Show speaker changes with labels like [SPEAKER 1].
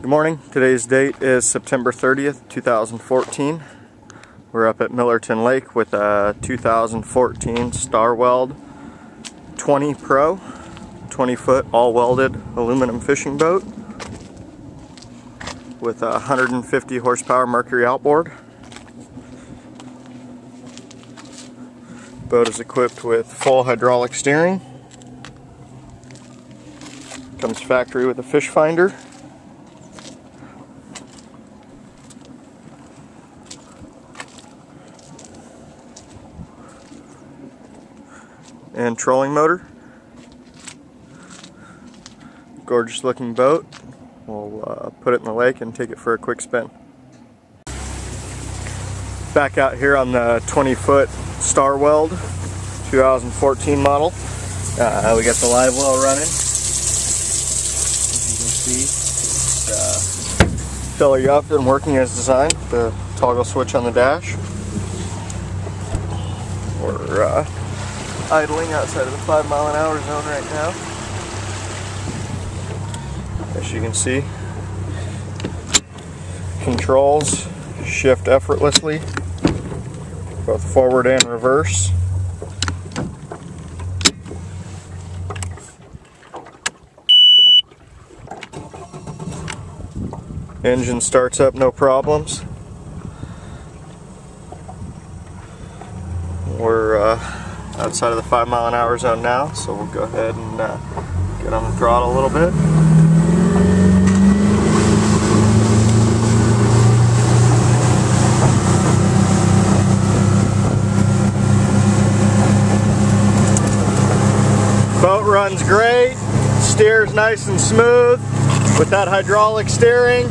[SPEAKER 1] Good morning. Today's date is September 30th, 2014. We're up at Millerton Lake with a 2014 Starweld 20 Pro, 20-foot all-welded aluminum fishing boat with a 150 horsepower Mercury outboard. Boat is equipped with full hydraulic steering. Comes factory with a fish finder. And trolling motor. Gorgeous looking boat. We'll put it in the lake and take it for a quick spin. Back out here on the 20-foot Starweld 2014 model. We got the live well running. As you can see, filler up and working as designed. The toggle switch on the dash. We're idling outside of the 5-mile-an-hour zone right now. As you can see, controls shift effortlessly, both forward and reverse. Engine starts up no problems. We're outside of the 5-mile-an-hour zone now, so we'll go ahead and get on the throttle a little bit. Boat runs great, steers nice and smooth with that hydraulic steering.